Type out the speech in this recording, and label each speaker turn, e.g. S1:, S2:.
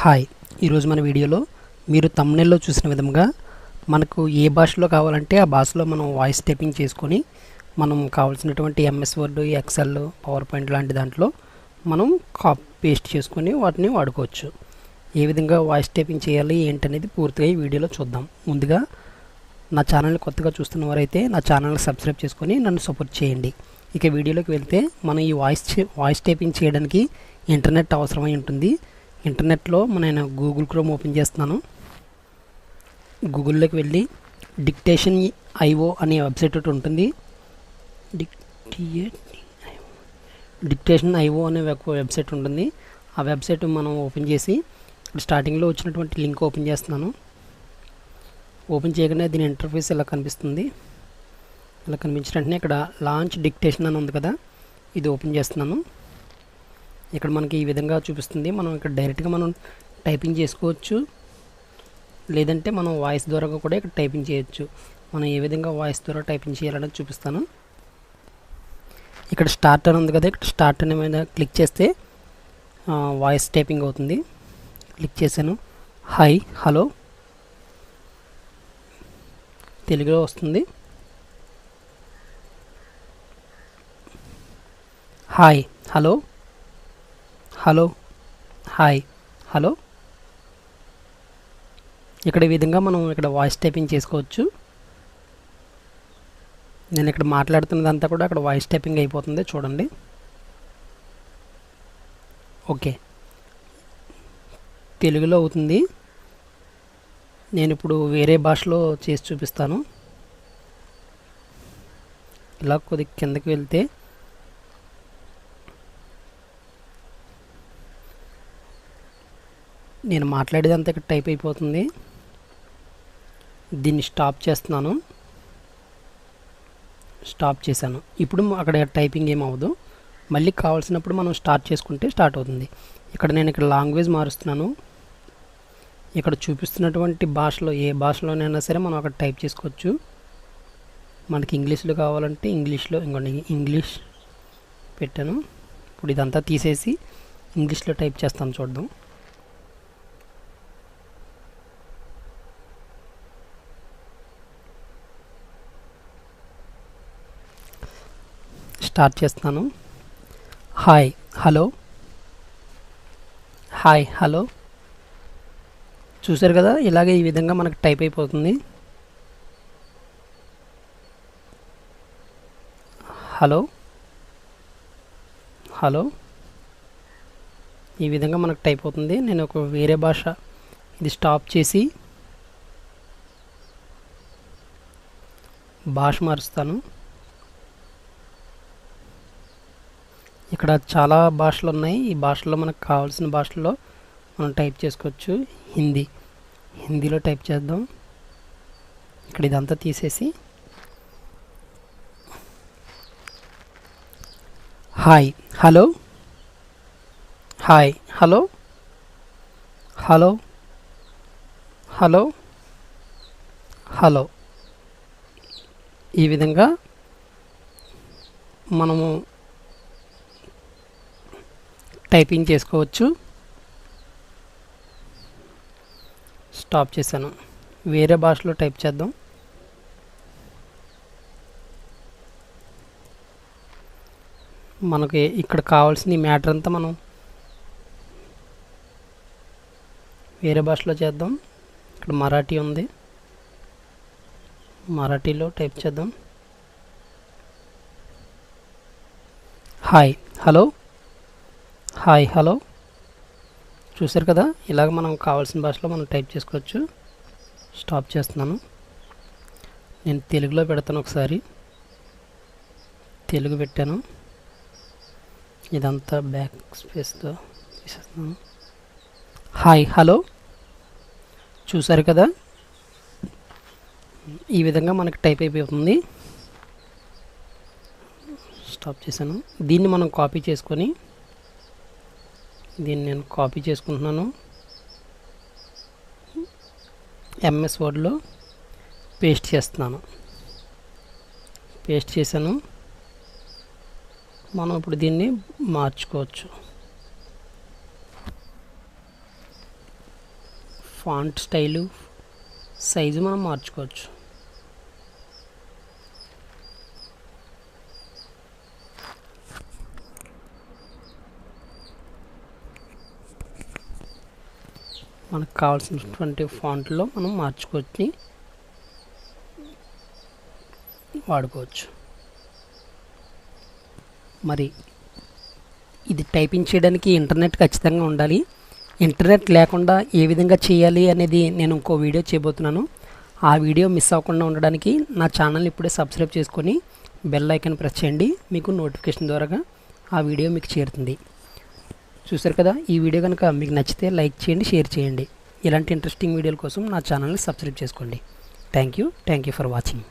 S1: Hi, ఈరోజు మన వీడియోలో మీరు థంబ్నెయిల్లో చూసిన విధంగా మనకు ఏ భాషలో కావాలంటే ఆ భాషలో మనం వాయిస్ టైపింగ్ చేసుకొని మనం కావాల్సినటువంటి MS word, excel, PowerPoint లాంటి దాంట్లో మనం కాపీ పేస్ట్ చేసుకొని వాటిని వాడుకోవచ్చు. ఏ విధంగా వాయిస్ టైపింగ్ చేయాలి ఏంటనేది పూర్తిగా ఈ వీడియోలో చూద్దాం. ముందుగా నా ఛానల్ని కొత్తగా చూస్తున్న వారైతే నా ఛానల్ని సబ్స్క్రైబ్ చేసుకొని నన్ను సపోర్ట్ చేయండి. ఇక వీడియోలోకి వెళ్తే మనం ఈ వాయిస్ టైపింగ్ చేయడానికి ఇంటర్నెట్ అవసరమై ఉంటుంది. ఇంటర్నెట్లో నేను గూగుల్ క్రోమ్ ఓపెన్ చేస్తున్నాను. గూగుల్లోకి వెళ్ళి డిక్టేషన్ ఐఓ అనే వెబ్సైట్ ఒకటి ఉంటుంది. డిక్టేషన్ ఐఓ అనే వెబ్సైట్ ఉంటుంది. ఆ వెబ్సైట్ మనం ఓపెన్ చేసి స్టార్టింగ్లో వచ్చినటువంటి లింక్ ఓపెన్ చేస్తున్నాను. ఓపెన్ చేయగానే దీని ఇంటర్ఫేస్ ఇలా కనిపిస్తుంది. ఇలా కనిపించిన వెంటనే ఇక్కడ లాంచ్ డిక్టేషన్ అని ఉంది కదా, ఇది ఓపెన్ చేస్తున్నాను. ఇక్కడ మనకి ఈ విధంగా చూపిస్తుంది. మనం ఇక్కడ డైరెక్ట్గా మనం టైపింగ్ చేసుకోవచ్చు, లేదంటే మనం వాయిస్ ద్వారా కూడా ఇక్కడ టైపింగ్ చేయొచ్చు. మనం ఏ విధంగా వాయిస్ ద్వారా టైపింగ్ చేయాలనేది చూపిస్తాను. ఇక్కడ స్టార్ట్ అని ఉంది కదా, ఇక్కడ స్టార్ట్ అనే మీద క్లిక్ చేస్తే వాయిస్ టైపింగ్ అవుతుంది. క్లిక్ చేశాను. హాయ్ హలో తెలుగులో వస్తుంది. Hi hello hello hi hello. ఇక్కడ ఈ విధంగా మనం ఇక్కడ వాయిస్ టైపింగ్ చేసుకోవచ్చు. నేను ఇక్కడ మాట్లాడుతున్నదంతా కూడా అక్కడ వాయిస్ టైపింగ్ అయిపోతుంది, చూడండి. ఓకే, తెలుగులో అవుతుంది. నేను ఇప్పుడు వేరే భాషలో చేసి చూపిస్తాను. ఇలా కొద్ది కిందకి వెళ్తే నేను మాట్లాడేదంతా ఇక్కడ టైప్ అయిపోతుంది. దీన్ని స్టాప్ చేస్తున్నాను. స్టాప్ చేశాను. ఇప్పుడు అక్కడ టైపింగ్ ఏమవ్వదు. మళ్ళీ కావాల్సినప్పుడు మనం స్టార్ట్ చేసుకుంటే స్టార్ట్ అవుతుంది. ఇక్కడ నేను ఇక్కడ లాంగ్వేజ్ మారుస్తున్నాను. ఇక్కడ చూపిస్తున్నటువంటి భాషలో ఏ భాషలోనైనా సరే మనం అక్కడ టైప్ చేసుకోవచ్చు. మనకి ఇంగ్లీష్లో కావాలంటే ఇంగ్లీష్లో, ఇంగ్లీష్ పెట్టాను. ఇప్పుడు ఇదంతా తీసేసి ఇంగ్లీష్లో టైప్ చేస్తాను, చూద్దాం. స్టార్ట్ చేస్తున్నాను. Hi hello hi hello. చూసారు కదా, ఇలాగే ఈ విధంగా మనకు టైప్ అయిపోతుంది. హలో హలో ఈ విధంగా మనకు టైప్ అవుతుంది. నేను ఒక వేరే భాష ఇది స్టాప్ చేసి భాష మారుస్తాను. ఇక్కడ చాలా భాషలు ఉన్నాయి. ఈ భాషలో మనకు కావాల్సిన భాషల్లో మనం టైప్ చేసుకోవచ్చు. హిందీలో టైప్ చేద్దాం. ఇక్కడ ఇదంతా తీసేసి hi hello hi hello hello hello hello. ఈ విధంగా మనము టైపింగ్ చేసుకోవచ్చు. స్టాప్ చేశాను. వేరే భాషలో టైప్ చేద్దాం. మనకి ఇక్కడ కావాల్సిన మ్యాటర్ అంతా మనం వేరే భాషలో చేద్దాం. ఇక్కడ మరాఠీ ఉంది, మరాఠీలో టైప్ చేద్దాం. Hi hello hi hello. చూసారు కదా, ఇలాగ మనం కావాల్సిన భాషలో మనం టైప్ చేసుకోవచ్చు. స్టాప్ చేస్తున్నాను. నేను తెలుగులో పెడతాను. ఒకసారి తెలుగు పెట్టాను. ఇదంతా బ్యాక్ స్పేస్తో తీసేస్తున్నాను. Hi hello. చూసారు కదా, ఈ విధంగా మనకి టైప్ అయిపోతుంది. స్టాప్ చేశాను. దీన్ని మనం కాపీ చేసుకొని దీన్ని నేను కాపీ చేసుకుంటున్నాను. ఎంఎస్ వర్డ్లో పేస్ట్ చేస్తున్నాను. పేస్ట్ చేశాను. మనం ఇప్పుడు దీన్ని మార్చుకోవచ్చు. ఫాంట్ స్టైలు సైజు మనం మార్చుకోవచ్చు. మనకు కావాల్సినటువంటి ఫాంట్లో మనం మార్చుకొని వాడుకోవచ్చు. మరి ఇది టైపింగ్ చేయడానికి ఇంటర్నెట్ ఖచ్చితంగా ఉండాలి. ఇంటర్నెట్ లేకుండా ఏ విధంగా చేయాలి అనేది నేను ఇంకో వీడియో చేయబోతున్నాను. ఆ వీడియో మిస్ అవ్వకుండా ఉండడానికి నా ఛానల్ని ఇప్పుడే సబ్స్క్రైబ్ చేసుకొని బెల్ ఐకాన్ ప్రెస్ చేయండి. మీకు నోటిఫికేషన్ ద్వారా ఆ వీడియో మీకు చేరుతుంది. చూసారు కదా, ఈ వీడియో కనుక మీకు నచ్చితే లైక్ చేయండి, షేర్ చేయండి. ఇలాంటి ఇంట్రెస్టింగ్ వీడియోల కోసం నా ఛానల్ని సబ్స్క్రైబ్ చేసుకోండి. Thank you for watching.